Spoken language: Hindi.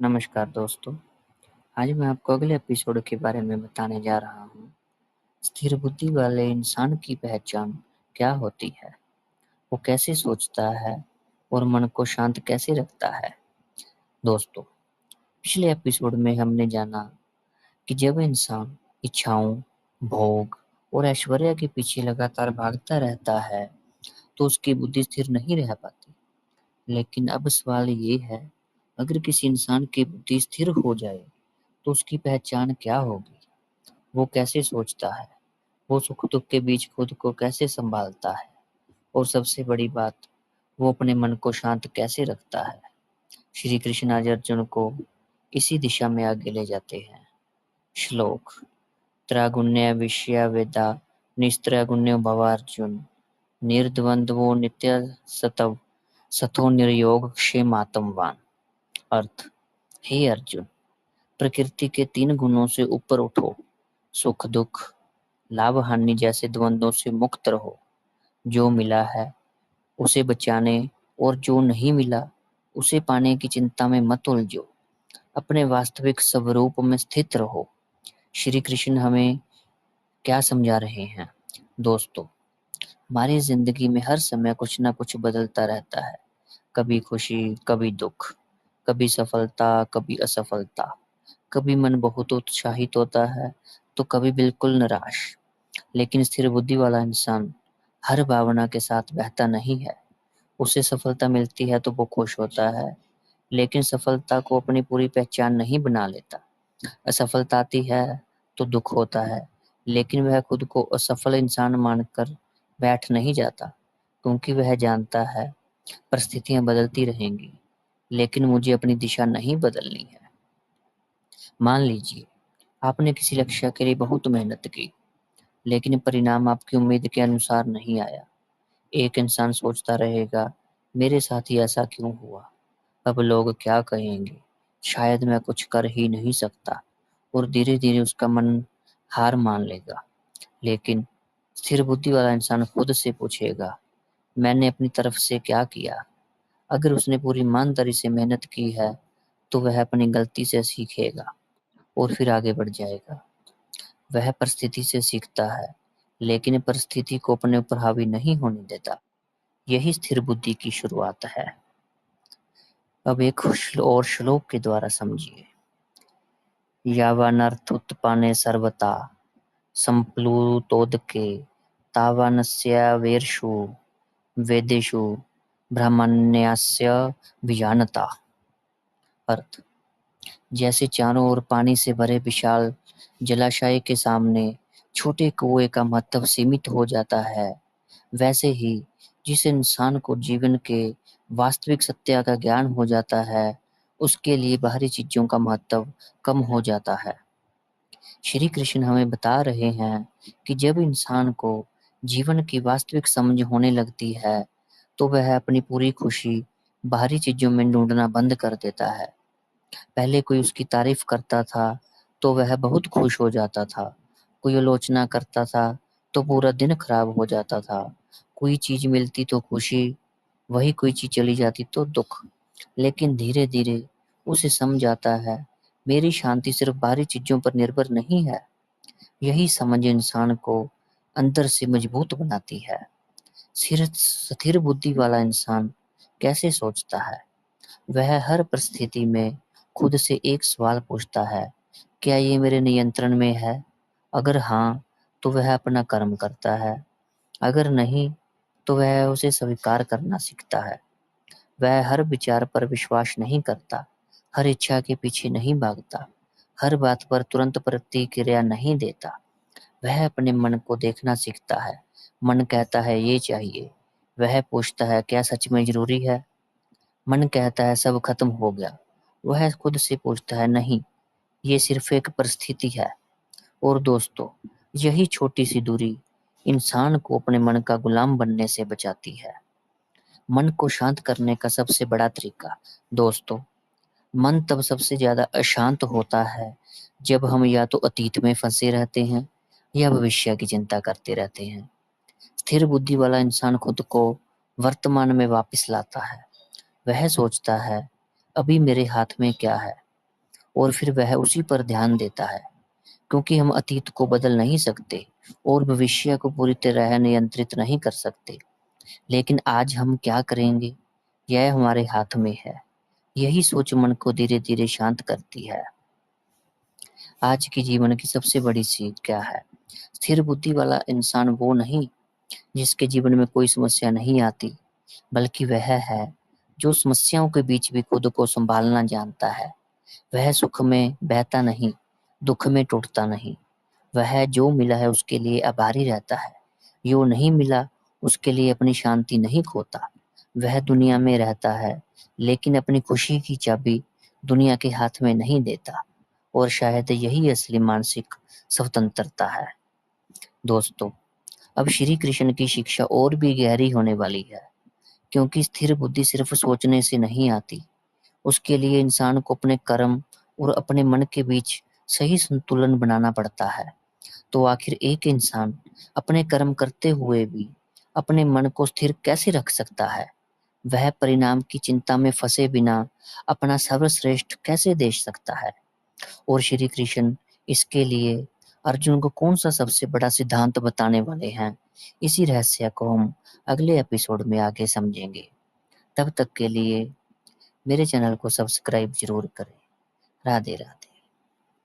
नमस्कार दोस्तों। आज मैं आपको अगले एपिसोड के बारे में बताने जा रहा हूँ। स्थिर बुद्धि वाले इंसान की पहचान क्या होती है? वो कैसे सोचता है और मन को शांत कैसे रखता है? दोस्तों, पिछले एपिसोड में हमने जाना कि जब इंसान इच्छाओं, भोग और ऐश्वर्य के पीछे लगातार भागता रहता है, तो उसकी बुद्धि स्थिर नहीं रह पाती। लेकिन अब सवाल ये है, अगर किसी इंसान की बुद्धि स्थिर हो जाए, तो उसकी पहचान क्या होगी? वो कैसे सोचता है? वो सुख-दुख के बीच खुद को कैसे सँभालता है? और सबसे बड़ी बात, वो अपने मन को शांत कैसे रखता है? श्री कृष्ण आज अर्जुन को इसी दिशा में आगे ले जाते हैं। श्लोक: त्रैगुण्य विषया वेदा निस्त्रैगुण्यो भवार्जुन निर्द्वन्द्वो नित्य सतव सतो निर्योग क्षेमात्मवान। अर्थ: हे अर्जुन, प्रकृति के 3 गुणों से ऊपर उठो। सुख दुख, लाभ हानि जैसे द्वंद्वों से मुक्त रहो। जो मिला है उसे बचाने और जो नहीं मिला उसे पाने की चिंता में मत उलझो। अपने वास्तविक स्वरूप में स्थित रहो। श्री कृष्ण हमें क्या समझा रहे हैं? दोस्तों, हमारी जिंदगी में हर समय कुछ ना कुछ बदलता रहता है। कभी खुशी, कभी दुख, कभी सफलता, कभी असफलता। कभी मन बहुत उत्साहित होता है, तो कभी बिल्कुल निराश। लेकिन स्थिर बुद्धि वाला इंसान हर भावना के साथ बहता नहीं है। उसे सफलता मिलती है तो वो खुश होता है, लेकिन सफलता को अपनी पूरी पहचान नहीं बना लेता। असफलता आती है तो दुख होता है, लेकिन वह खुद को असफल इंसान मानकर बैठ नहीं जाता, क्योंकि वह जानता है परिस्थितियां बदलती रहेंगी, लेकिन मुझे अपनी दिशा नहीं बदलनी है। मान लीजिए, आपने किसी लक्ष्य के लिए बहुत मेहनत की, लेकिन परिणाम आपकी उम्मीद के अनुसार नहीं आया। एक इंसान सोचता रहेगा, मेरे साथ ही ऐसा क्यों हुआ? अब लोग क्या कहेंगे? शायद मैं कुछ कर ही नहीं सकता। और धीरे-धीरे उसका मन हार मान लेगा। लेकिन स्थिर बुद्धि वाला इंसान खुद से पूछेगा, मैंने अपनी तरफ से क्या किया? अगर उसने पूरी ईमानदारी से मेहनत की है, तो वह अपनी गलती से सीखेगा और फिर आगे बढ़ जाएगा। वह परिस्थिति से सीखता है, लेकिन परिस्थिति को अपने ऊपर हावी नहीं होने देता। यही स्थिर बुद्धि की शुरुआत है। अब एक और श्लोक के द्वारा समझिए। यावानर्थोत्पाने सर्वथा संप्लुतोदके तावानस्यावेर्षु वेदेषु ब्राह्मण्यस्य विजानता। अर्थ: जैसे चारों ओर पानी से भरे विशाल जलाशय के सामने छोटे कुएं का महत्व सीमित हो जाता है, वैसे ही जिस इंसान को जीवन के वास्तविक सत्य का ज्ञान हो जाता है, उसके लिए बाहरी चीजों का महत्व कम हो जाता है। श्री कृष्ण हमें बता रहे हैं कि जब इंसान को जीवन की वास्तविक समझ होने लगती है, तो वह अपनी पूरी खुशी बाहरी चीजों में ढूंढना बंद कर देता है। पहले कोई उसकी तारीफ करता था, तो वह बहुत खुश हो जाता था। कोई आलोचना करता था, तो पूरा दिन खराब हो जाता था। कोई चीज़ मिलती तो खुशी, वही कोई चीज़ चली जाती तो दुःख। लेकिन धीरे-धीरे उसे समझ आता है, मेरी शांति सिर्फ बाहरी चीज़ों पर निर्भर नहीं है। यही समझ इंसान को अंदर से मजबूत बनाती है। स्थिर बुद्धि वाला इंसान कैसे सोचता है? वह हर परिस्थिति में खुद से एक सवाल पूछता है, क्या ये मेरे नियंत्रण में है? अगर हाँ, तो वह अपना कर्म करता है। अगर नहीं, तो वह उसे स्वीकार करना सीखता है। वह हर विचार पर विश्वास नहीं करता, हर इच्छा के पीछे नहीं भागता, हर बात पर तुरंत प्रतिक्रिया नहीं देता। वह अपने मन को देखना सीखता है। मन कहता है ये चाहिए, वह पूछता है क्या सच में जरूरी है? मन कहता है सब खत्म हो गया, वह खुद से पूछता है नहीं, ये सिर्फ एक परिस्थिति है। और दोस्तों, यही छोटी सी दूरी इंसान को अपने मन का गुलाम बनने से बचाती है। मन को शांत करने का सबसे बड़ा तरीका, दोस्तों, मन तब सबसे ज्यादा अशांत होता है जब हम या तो अतीत में फंसे रहते हैं या भविष्य की चिंता करते रहते हैं। स्थिर बुद्धि वाला इंसान खुद को वर्तमान में वापस लाता है। वह सोचता है, अभी मेरे हाथ में क्या है? और फिर वह उसी पर ध्यान देता है, क्योंकि हम अतीत को बदल नहीं सकते और भविष्य को पूरी तरह नियंत्रित नहीं कर सकते। लेकिन आज हम क्या करेंगे, यह हमारे हाथ में है। यही सोच मन को धीरे धीरे शांत करती है। आज के जीवन की सबसे बड़ी सीख क्या है? स्थिर बुद्धि वाला इंसान वो नहीं जिसके जीवन में कोई समस्या नहीं आती, बल्कि वह है जो समस्याओं के बीच भी खुद को संभालना जानता है। वह सुख में बहता नहीं, दुख में टूटता नहीं। वह जो मिला है उसके लिए आभारी रहता है, जो नहीं मिला उसके लिए अपनी शांति नहीं खोता। वह दुनिया में रहता है, लेकिन अपनी खुशी की चाबी दुनिया के हाथ में नहीं देता। और शायद यही असली मानसिक स्वतंत्रता है। दोस्तों, अब श्री कृष्ण की शिक्षा और भी गहरी होने वाली है, क्योंकि स्थिर बुद्धि सिर्फ सोचने से नहीं आती। उसके लिए इंसान को अपने कर्म और अपने मन के बीच सही संतुलन बनाना पड़ता है। तो आखिर एक इंसान अपने कर्म करते हुए भी अपने मन को स्थिर कैसे रख सकता है? वह परिणाम की चिंता में फंसे बिना अपना सर्वश्रेष्ठ कैसे दे सकता है? और श्री कृष्ण इसके लिए अर्जुन को कौन सा सबसे बड़ा सिद्धांत बताने वाले हैं? इसी रहस्य को हम अगले एपिसोड में आगे समझेंगे। तब तक के लिए मेरे चैनल को सब्सक्राइब जरूर करें। राधे राधे।